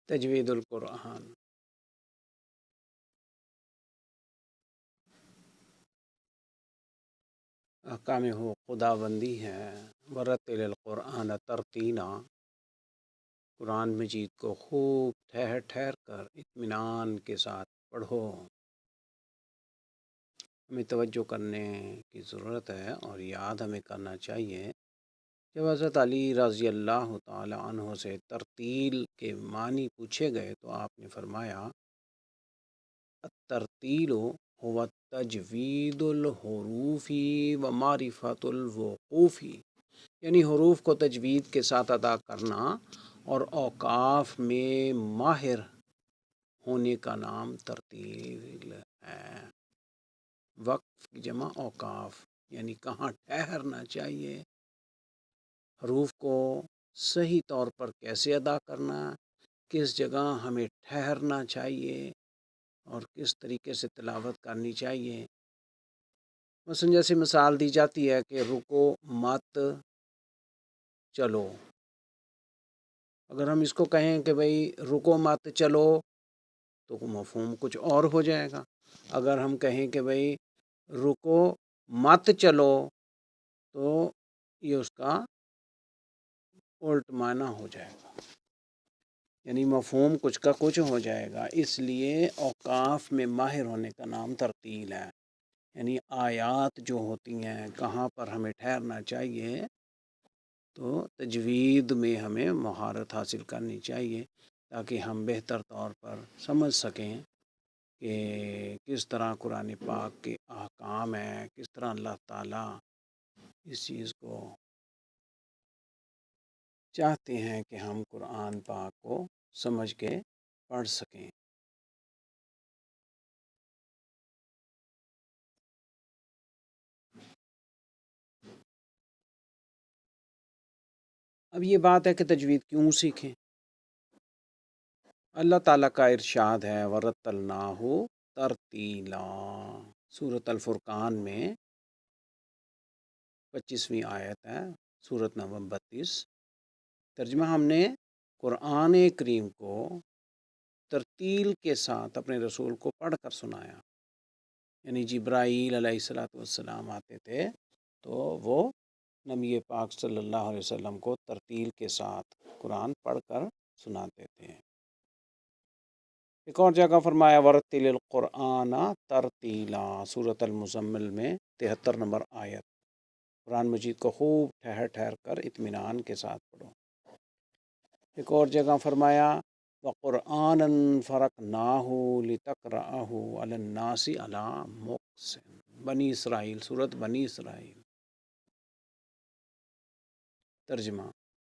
تجوید القرآن۔ احکام ہو خدا بندی ہے، ورتل القرآن ترتیلا، قرآن مجید کو خوب ٹھہر ٹھہر کر اطمینان کے ساتھ پڑھو۔ ہمیں توجہ کرنے کی ضرورت ہے اور یاد ہمیں کرنا چاہیے، جب حضرت علی رضی اللہ تعالی عنہ سے ترتیل کے معنی پوچھے گئے تو آپ نے فرمایا الترتیل هو تجوید الحروف و معرفت الوقوف، یعنی حروف کو تجوید کے ساتھ ادا کرنا اور اوقاف میں ماہر ہونے کا نام ترتیل ہے۔ وقف کی جمع اوقاف، یعنی کہاں ٹھہرنا چاہیے، حروف کو صحیح طور پر کیسے ادا کرنا، کس جگہ ہمیں ٹھہرنا چاہیے اور کس طریقے سے تلاوت کرنی چاہیے۔ مثلا جیسے مثال دی جاتی ہے کہ رکو مت چلو، اگر ہم اس کو کہیں کہ بھئی رکو مت چلو تو مفہوم کچھ اور ہو جائے گا۔ اگر ہم کہیں کہ بھئی رکو مت چلو تو یہ اس کا الٹ معنی ہو جائے گا، یعنی مفہوم کچھ کا کچھ ہو جائے گا۔ اس لیے اوقاف میں ماہر ہونے کا نام ترتیل ہے، یعنی آیات جو ہوتی ہیں کہاں پر ہمیں ٹھہرنا چاہیے، تو تجوید میں ہمیں مہارت حاصل کرنی چاہیے تاکہ ہم بہتر طور پر سمجھ سکیں کہ کس طرح قرآن پاک کے احکام ہیں، کس طرح اللہ تعالیٰ اس چیز کو چاہتے ہیں کہ ہم قرآن پاک کو سمجھ کے پڑھ سکیں۔ اب یہ بات ہے کہ تجوید کیوں سیکھیں؟ اللہ تعالیٰ کا ارشاد ہے وَرَتَّلْنَاهُ تَرْتِيلًا، سورۃ الفرقان میں 25ویں آیت ہے، سورۃ نمبر 32۔ ترجمہ ہم نے قرآن کریم کو ترتیل کے ساتھ اپنے رسول کو پڑھ کر سنایا، یعنی جبرائیل علیہ السلام آتے تھے تو وہ نبی پاک صلی اللہ علیہ وسلم کو ترتیل کے ساتھ قرآن پڑھ کر سناتے تھے۔ ایک اور جگہ فرمایا وَرَتِّلِ الْقُرْآنَ تَرْتِيلًا، سورۃ المزمل میں 73 نمبر آیت۔ قرآن مجید کو خوب ٹھہر ٹھہر کر اطمینان کے ساتھ پڑھو۔ ایک اور جگہ فرمایا وَقُرْآنًا فَرَقْنَاهُ لِتَقْرَأَهُ عَلَى النَّاسِ عَلَى مُقْثٍ، بنی اسرائیل، سورۃ بنی اسرائیل۔ ترجمہ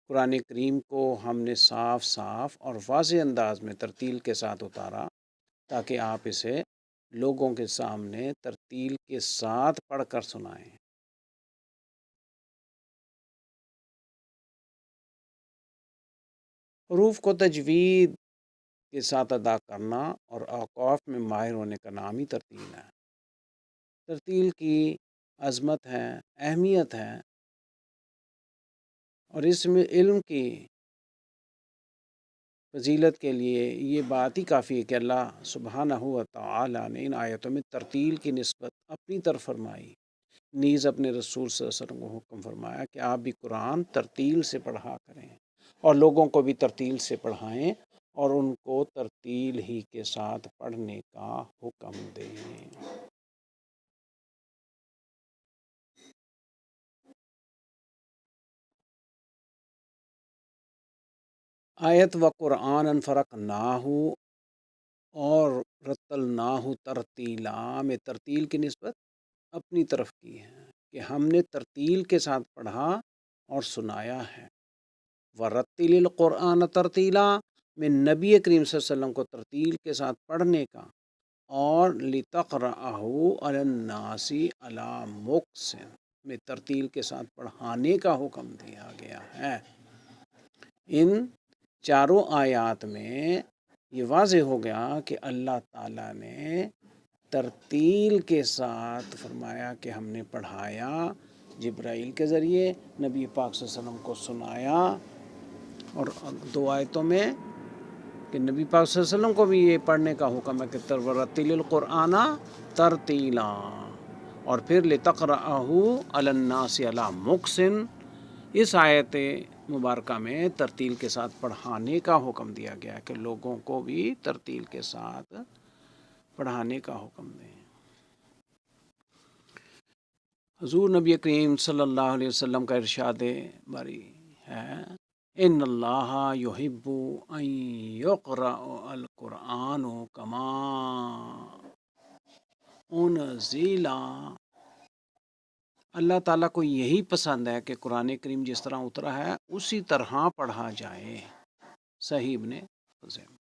قرآن کریم کو ہم نے صاف صاف اور واضح انداز میں ترتیل کے ساتھ اتارا تاکہ آپ اسے لوگوں کے سامنے ترتیل کے ساتھ پڑھ کر سنائیں۔ حروف کو تجوید کے ساتھ ادا کرنا اور اوقاف میں ماہر ہونے کا نام ہی ترتیل ہے۔ ترتیل کی عظمت ہے، اہمیت ہے، اور اس میں علم کی فضیلت کے لیے یہ بات ہی کافی ہے کہ اللہ سبحانہ و تعالی نے ان آیتوں میں ترتیل کی نسبت اپنی طرف فرمائی، نیز اپنے رسول صلی اللہ علیہ وسلم کو حکم فرمایا کہ آپ بھی قرآن ترتیل سے پڑھا کریں اور لوگوں کو بھی ترتیل سے پڑھائیں اور ان کو ترتیل ہی کے ساتھ پڑھنے کا حکم دیں۔ آیت وَقُرْآنًا فَرَقْنَاهُ اور رَتَّلْنَاهُ تَرْتِيلًا میں ترتیل کی نسبت اپنی طرف کی ہے کہ ہم نے ترتیل کے ساتھ پڑھا اور سنایا ہے۔ وَرَتِّلِ الْقُرْآنَ تَرْتِيلًا میں نبی کریم صلی اللہ علیہ وسلم کو ترتیل کے ساتھ پڑھنے کا اور لِتَقْرَأَهُ عَلَى النَّاسِ عَلَى مُقْثٍ میں ترتیل کے ساتھ پڑھانے کا حکم دیا گیا ہے۔ ان چاروں آیات میں یہ واضح ہو گیا کہ اللہ تعالیٰ نے ترتیل کے ساتھ فرمایا کہ ہم نے پڑھایا، جبرائیل کے ذریعے نبی پاک صلی اللہ علیہ وسلم کو سنایا، اور دو آیتوں میں کہ نبی پاک صلی اللہ علیہ وسلم کو بھی یہ پڑھنے کا حکم ہے کہ ورتل القرآن ترتیلا، اور پھر لتقرأہ علی الناس علی مقسن، اس آیت مبارکہ میں ترتیل کے ساتھ پڑھانے کا حکم دیا گیا کہ لوگوں کو بھی ترتیل کے ساتھ پڑھانے کا حکم دیں۔ حضور نبی کریم صلی اللہ علیہ وسلم کا ارشاد باری ہے، ان اللہ یحب ان یقرأ القرآن کما انزل، اللہ تعالیٰ کو یہی پسند ہے کہ قرآن کریم جس طرح اترا ہے اسی طرح پڑھا جائے۔ صحیح ابن خزیمہ۔